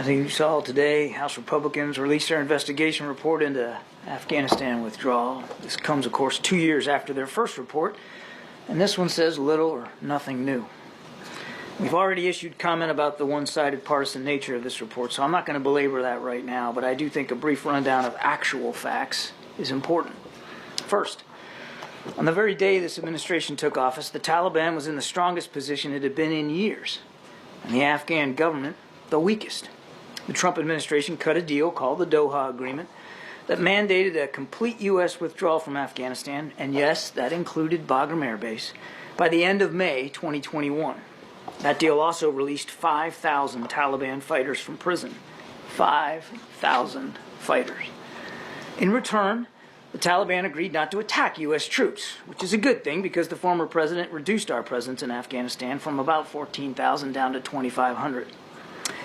As you saw today, House Republicans released their investigation report into Afghanistan withdrawal. This comes, of course, 2 years after their first report, and this one says little or nothing new. We've already issued comment about the one-sided partisan nature of this report, so I'm not going to belabor that right now, but I do think a brief rundown of actual facts is important. First, on the very day this administration took office, the Taliban was in the strongest position it had been in years, and the Afghan government the weakest. The Trump administration cut a deal called the Doha Agreement that mandated a complete U.S. withdrawal from Afghanistan, and yes, that included Bagram Air Base, by the end of May 2021. That deal also released 5,000 Taliban fighters from prison. 5,000 fighters. In return, the Taliban agreed not to attack U.S. troops, which is a good thing because the former president reduced our presence in Afghanistan from about 14,000 down to 2,500.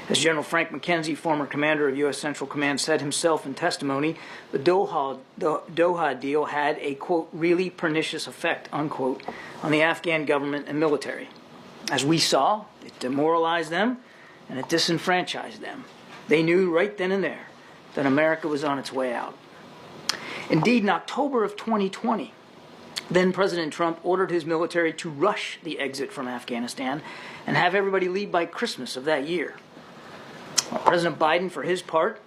As General Frank McKenzie, former commander of U.S. Central Command, said himself in testimony, the Doha deal had a, quote, really pernicious effect, unquote, on the Afghan government and military. As we saw, it demoralized them and it disenfranchised them. They knew right then and there that America was on its way out. Indeed, in October of 2020, then President Trump ordered his military to rush the exit from Afghanistan and have everybody leave by Christmas of that year. President Biden, for his part,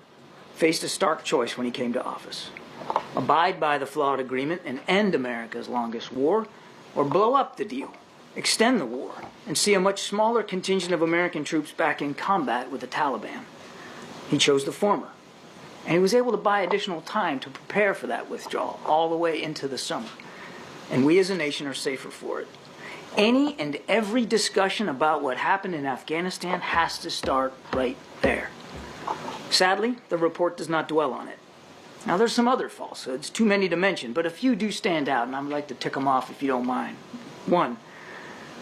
faced a stark choice when he came to office. Abide by the flawed agreement and end America's longest war, or blow up the deal, extend the war, and see a much smaller contingent of American troops back in combat with the Taliban. He chose the former, and he was able to buy additional time to prepare for that withdrawal all the way into the summer. And we as a nation are safer for it. Any and every discussion about what happened in Afghanistan has to start right there. Sadly, the report does not dwell on it. Now, there's some other falsehoods, too many to mention, but a few do stand out, and I'd like to tick them off if you don't mind. 1,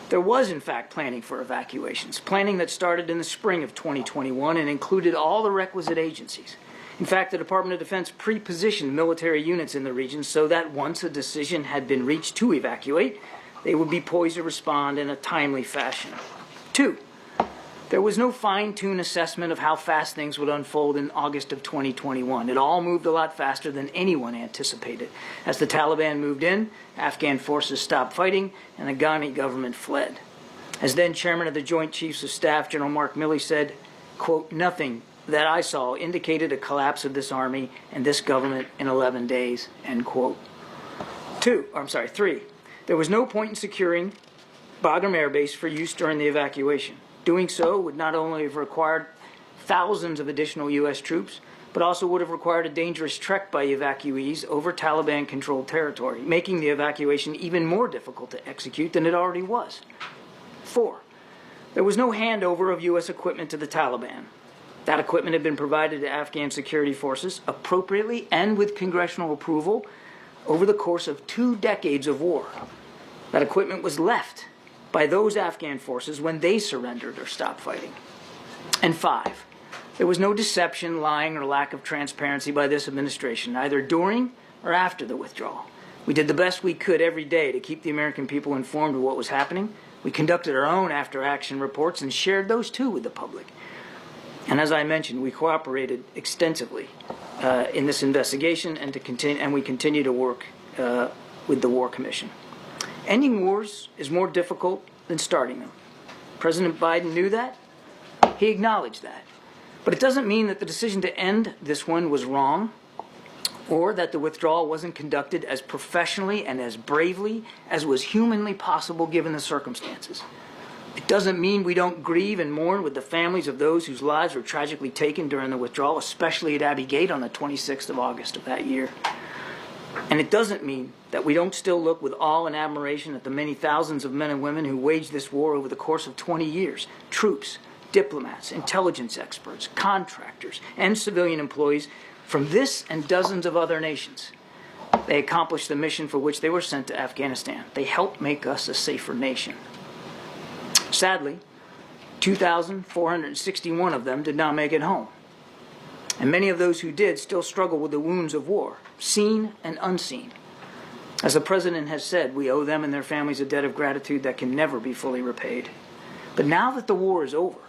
there was, in fact, planning for evacuations, planning that started in the spring of 2021 and included all the requisite agencies. In fact, the Department of Defense pre-positioned military units in the region so that once a decision had been reached to evacuate, they would be poised to respond in a timely fashion. 2, there was no fine-tune assessment of how fast things would unfold in August of 2021. It all moved a lot faster than anyone anticipated. As the Taliban moved in, Afghan forces stopped fighting, and the Ghani government fled. As then Chairman of the Joint Chiefs of Staff, General Mark Milley, said, quote, nothing that I saw indicated a collapse of this army and this government in 11 days, end quote. 3, there was no point in securing Bagram Air Base for use during the evacuation. Doing so would not only have required thousands of additional U.S. troops, but also would have required a dangerous trek by evacuees over Taliban-controlled territory, making the evacuation even more difficult to execute than it already was. 4, there was no handover of U.S. equipment to the Taliban. That equipment had been provided to Afghan security forces appropriately and with congressional approval over the course of 2 decades of war. That equipment was left by those Afghan forces when they surrendered or stopped fighting. And 5, there was no deception, lying, or lack of transparency by this administration, either during or after the withdrawal. We did the best we could every day to keep the American people informed of what was happening. We conducted our own after-action reports and shared those too with the public. And as I mentioned, we cooperated extensively in this investigation, and we continue to work with the War Commission. Ending wars is more difficult than starting them. President Biden knew that. He acknowledged that. But it doesn't mean that the decision to end this one was wrong, or that the withdrawal wasn't conducted as professionally and as bravely as was humanly possible given the circumstances. It doesn't mean we don't grieve and mourn with the families of those whose lives were tragically taken during the withdrawal, especially at Abbey Gate on the 26th of August of that year. And it doesn't mean that we don't still look with awe and admiration at the many thousands of men and women who waged this war over the course of 20 years. Troops, diplomats, intelligence experts, contractors, and civilian employees from this and dozens of other nations. They accomplished the mission for which they were sent to Afghanistan. They helped make us a safer nation. Sadly, 2,461 of them did not make it home. And many of those who did still struggle with the wounds of war, seen and unseen. As the President has said, we owe them and their families a debt of gratitude that can never be fully repaid. But now that the war is over,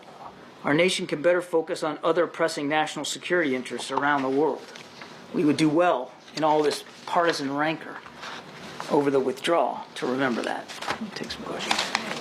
our nation can better focus on other pressing national security interests around the world. We would do well in all this partisan rancor over the withdrawal to remember that. Take some questions.